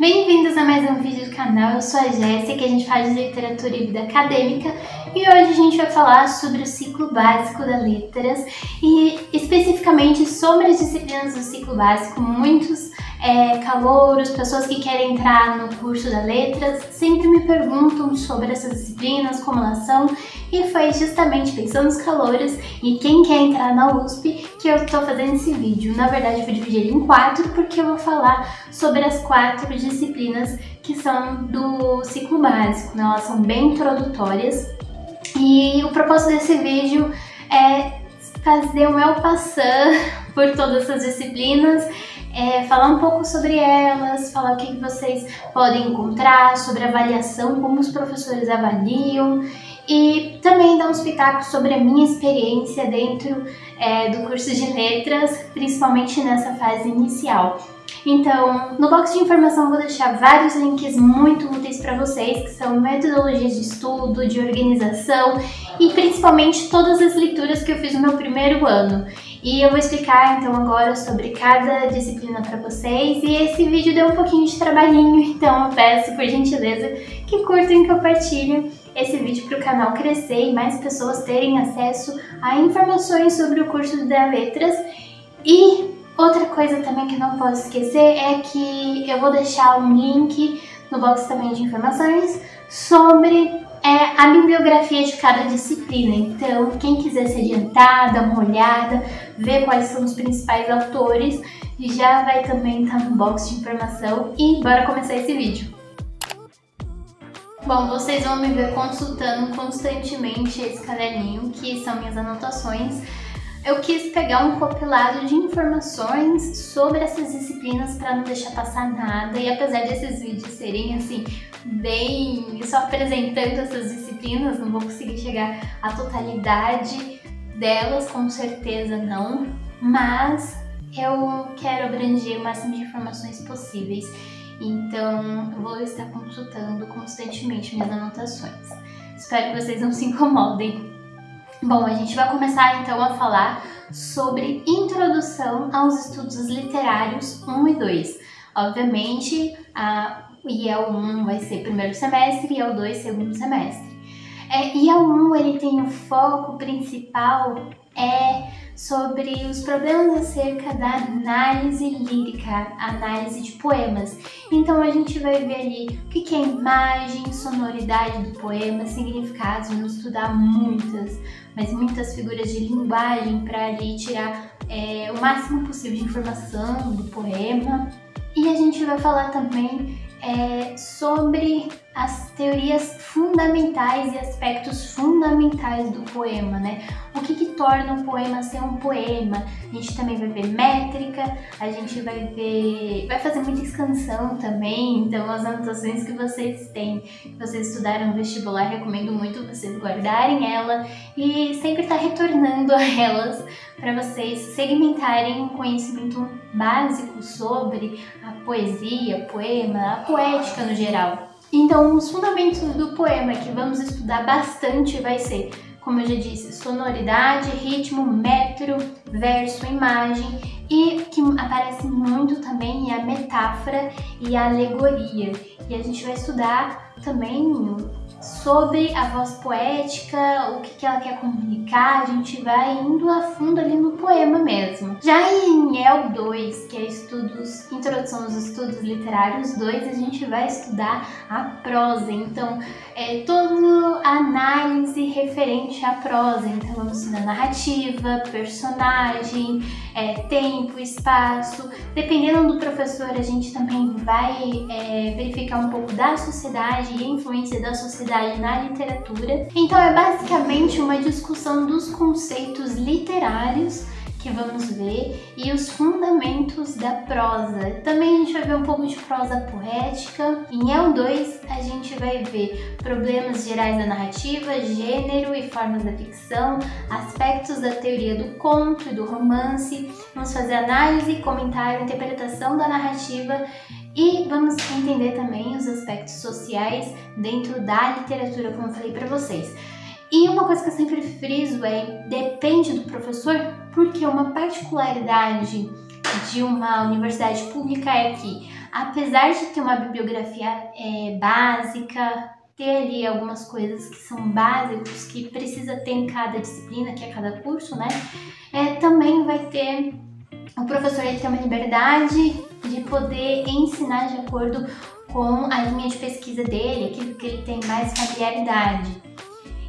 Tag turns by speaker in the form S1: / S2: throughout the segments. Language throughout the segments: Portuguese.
S1: Bem-vindos a mais um vídeo do canal. Eu sou a Jéssica, a gente faz de literatura e vida acadêmica e hoje a gente vai falar sobre o ciclo básico da letras e especificamente sobre as disciplinas do ciclo básico. Muitos calouros, pessoas que querem entrar no curso da letras sempre me perguntam sobre essas disciplinas, como elas são, e foi justamente pensando nos calouros e quem quer entrar na USP que eu tô fazendo esse vídeo. Na verdade eu vou dividir ele em 4 porque eu vou falar sobre as 4 disciplinas que são do ciclo básico, né? Elas são bem introdutórias e o propósito desse vídeo é fazer o meu passant por todas essas disciplinas, falar um pouco sobre elas, falar o que vocês podem encontrar, sobre avaliação, como os professores avaliam e também dar uns pitacos sobre a minha experiência dentro do curso de letras, principalmente nessa fase inicial. Então, no box de informação eu vou deixar vários links muito úteis para vocês, que são metodologias de estudo, de organização e principalmente todas as leituras que eu fiz no meu primeiro ano. E eu vou explicar então agora sobre cada disciplina para vocês, e esse vídeo deu um pouquinho de trabalhinho, então eu peço por gentileza que curtam e compartilhem esse vídeo para o canal crescer e mais pessoas terem acesso a informações sobre o curso de letras. E outra coisa também que não posso esquecer é que eu vou deixar um link no box também de informações sobre a bibliografia de cada disciplina. Então, quem quiser se adiantar, dar uma olhada, ver quais são os principais autores, já vai também estar no box de informação. E bora começar esse vídeo. Bom, vocês vão me ver consultando constantemente esse caderninho, que são minhas anotações. Eu quis pegar um compilado de informações sobre essas disciplinas para não deixar passar nada, e apesar desses vídeos serem assim, bem só apresentando essas disciplinas, não vou conseguir chegar à totalidade delas, com certeza não, mas eu quero abranger o máximo de informações possíveis, então eu vou estar consultando constantemente minhas anotações. Espero que vocês não se incomodem. Bom, a gente vai começar então a falar sobre introdução aos estudos literários 1 e 2. Obviamente, o IEL 1 vai ser primeiro semestre e IEL 2 segundo semestre. IEL 1 ele tem o foco principal sobre os problemas acerca da análise lírica, análise de poemas. Então a gente vai ver ali o que é imagem, sonoridade do poema, significados, vamos estudar muitas figuras de linguagem para ali tirar o máximo possível de informação do poema. E a gente vai falar também sobre as teorias fundamentais e aspectos fundamentais do poema, né? O que torna um poema ser um poema. A gente também vai ver métrica, a gente vai fazer muita escansão também, então as anotações que vocês têm, que vocês estudaram no vestibular, recomendo muito vocês guardarem ela e sempre estar retornando a elas para vocês segmentarem um conhecimento básico sobre a poesia, poema, a poética no geral. Então, os fundamentos do poema que vamos estudar bastante vai ser, como eu já disse, sonoridade, ritmo, metro, verso, imagem, e que aparece muito também é a metáfora e a alegoria. E a gente vai estudar também sobre a voz poética, o que ela quer comunicar, a gente vai indo a fundo ali no poema mesmo. Já em IEL 2, que é Introdução aos Estudos Literários 2, a gente vai estudar a prosa, então toda a análise referente à prosa, então vamos estudar narrativa, personagem, tempo, espaço. Dependendo do professor, a gente também vai verificar um pouco da sociedade e a influência da sociedade na literatura. Então é basicamente uma discussão dos conceitos literários que vamos ver e os fundamentos da prosa. Também a gente vai ver um pouco de prosa poética. Em IEL 2 a gente vai ver problemas gerais da narrativa, gênero e formas da ficção, aspectos da teoria do conto e do romance. Vamos fazer análise, comentário, interpretação da narrativa e vamos entender também os aspectos sociais dentro da literatura, como eu falei para vocês. E uma coisa que eu sempre friso depende do professor, porque uma particularidade de uma universidade pública é que apesar de ter uma bibliografia básica, ter ali algumas coisas que são básicos, que precisa ter em cada disciplina, que é cada curso, né? Também vai ter, o professor vai ter uma liberdade de poder ensinar de acordo com a linha de pesquisa dele, aquilo que ele tem mais familiaridade.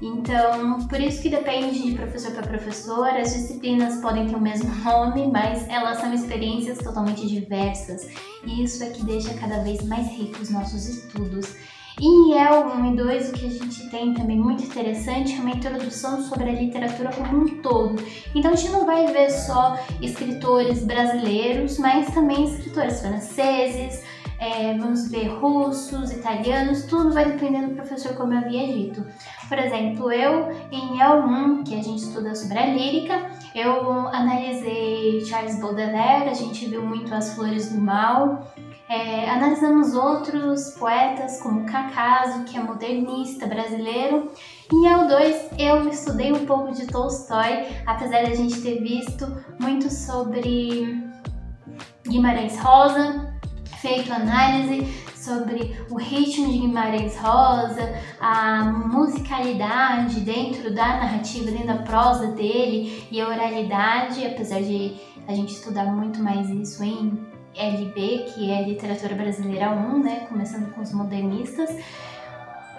S1: Então, por isso que depende de professor para professor, as disciplinas podem ter o mesmo nome, mas elas são experiências totalmente diversas, e isso é que deixa cada vez mais ricos os nossos estudos. Em IEL 1 e 2, o que a gente tem também muito interessante é uma introdução sobre a literatura como um todo. Então a gente não vai ver só escritores brasileiros, mas também escritores franceses, vamos ver russos, italianos, tudo vai depender do professor, como eu havia dito. Por exemplo, eu em IEL 1, que a gente estuda sobre a lírica, eu analisei Charles Baudelaire, a gente viu muito As Flores do Mal. Analisamos outros poetas como Cacaso, que é modernista brasileiro. Em IEL 2 eu estudei um pouco de Tolstói, apesar de a gente ter visto muito sobre Guimarães Rosa, feito análise sobre o ritmo de Guimarães Rosa, a musicalidade dentro da narrativa, dentro da prosa dele e a oralidade, apesar de a gente estudar muito mais isso em LB, que é Literatura Brasileira 1, né, começando com os modernistas.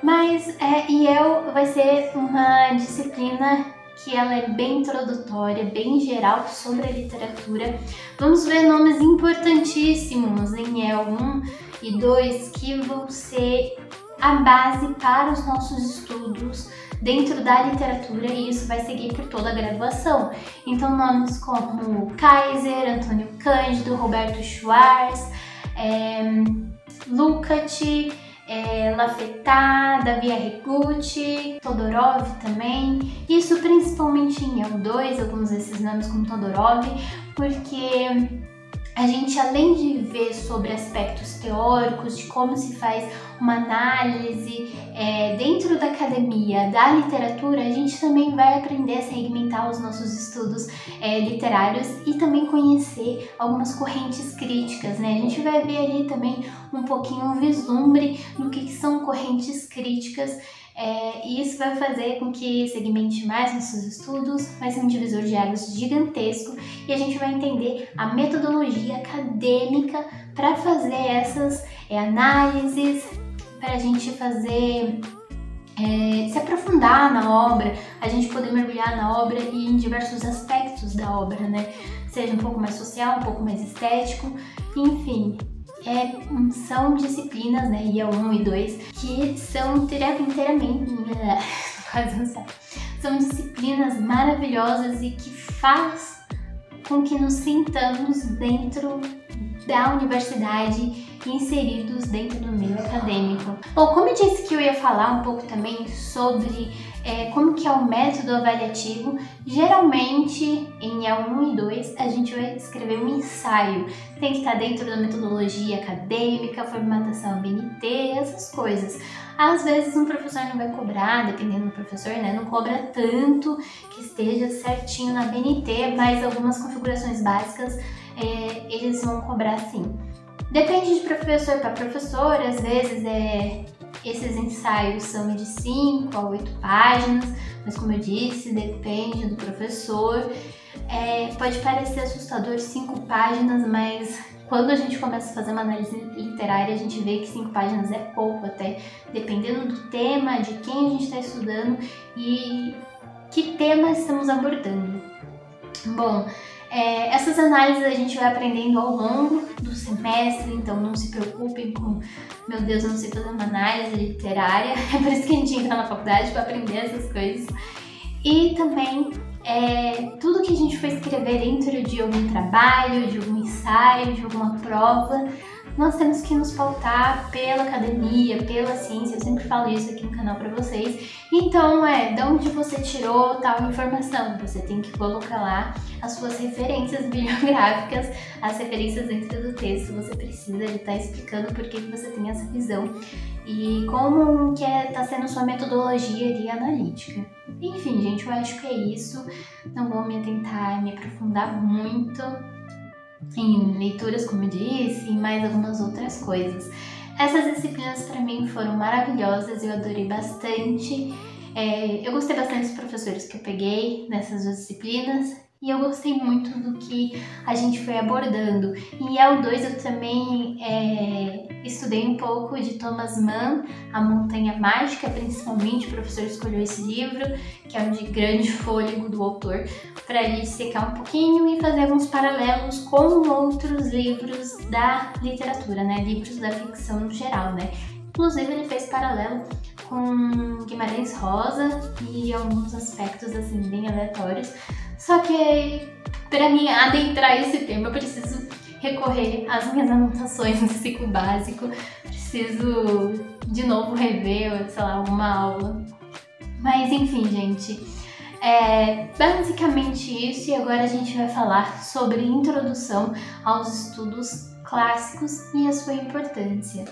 S1: Mas IEL vai ser uma disciplina que ela é bem introdutória, bem geral sobre a literatura. Vamos ver nomes importantíssimos em IEL 1 e 2 que vão ser a base para os nossos estudos dentro da literatura, e isso vai seguir por toda a graduação. Então nomes como Kaiser, Antônio Cândido, Roberto Schwartz, Lukács, Lafetá, Davi Arrigucci, Todorov também. Isso principalmente em IEL 2, alguns desses nomes como Todorov, porque a gente, além de ver sobre aspectos teóricos, de como se faz uma análise dentro da academia, da literatura, a gente também vai aprender a segmentar os nossos estudos literários e também conhecer algumas correntes críticas, né? A gente vai ver ali também um pouquinho um vislumbre do que são correntes críticas. E isso vai fazer com que segmente mais nossos estudos, vai ser um divisor de águas gigantesco, e a gente vai entender a metodologia acadêmica para fazer essas análises, para a gente fazer, se aprofundar na obra, a gente poder mergulhar na obra e em diversos aspectos da obra, né? Seja um pouco mais social, um pouco mais estético, enfim. São disciplinas, né, IEL 1 e 2, que são inteiramente, quase não sei, são disciplinas maravilhosas e que faz com que nos sintamos dentro da universidade, inseridos dentro do meio acadêmico. Bom, como eu disse que eu ia falar um pouco também sobre como que é o método avaliativo, geralmente em IEL 1 e 2 a gente vai escrever um ensaio. Tem que estar dentro da metodologia acadêmica, formatação ABNT, essas coisas. Às vezes um professor não vai cobrar, dependendo do professor, né? Não cobra tanto que esteja certinho na ABNT, mas algumas configurações básicas eles vão cobrar sim. Depende de professor para professor, às vezes esses ensaios são de 5 a 8 páginas, mas como eu disse, depende do professor. Pode parecer assustador 5 páginas, mas quando a gente começa a fazer uma análise literária, a gente vê que 5 páginas é pouco até, dependendo do tema, de quem a gente está estudando e que tema estamos abordando. Bom, essas análises a gente vai aprendendo ao longo do semestre, então não se preocupem com, meu Deus, eu não sei fazer uma análise literária, é por isso que a gente entra na faculdade para aprender essas coisas. E também tudo que a gente for escrever dentro de algum trabalho, de algum ensaio, de alguma prova, nós temos que nos pautar pela academia, pela ciência. Eu sempre falo isso aqui no canal para vocês. Então, de onde você tirou tal informação? Você tem que colocar lá as suas referências bibliográficas, as referências dentro do texto. Você precisa estar explicando por que você tem essa visão e como que está sendo sua metodologia ali analítica. Enfim, gente, eu acho que é isso. Não vou me atentar, me aprofundar muito. em leituras, como eu disse, e mais algumas outras coisas. Essas disciplinas para mim foram maravilhosas, eu adorei bastante. Eu gostei bastante dos professores que eu peguei nessas duas disciplinas e eu gostei muito do que a gente foi abordando. Em EL 2 eu também estudei um pouco de Thomas Mann, A Montanha Mágica, principalmente. O professor escolheu esse livro, que é um de grande fôlego do autor, para ele secar um pouquinho e fazer alguns paralelos com outros livros da literatura, né? Livros da ficção no geral, né? Inclusive ele fez paralelo com Guimarães Rosa e alguns aspectos assim bem aleatórios. Só que para mim adentrar esse tema eu preciso recorrer às minhas anotações no ciclo básico, preciso de novo rever, sei lá, alguma aula. Mas enfim, gente, basicamente isso, e agora a gente vai falar sobre introdução aos estudos clássicos e a sua importância.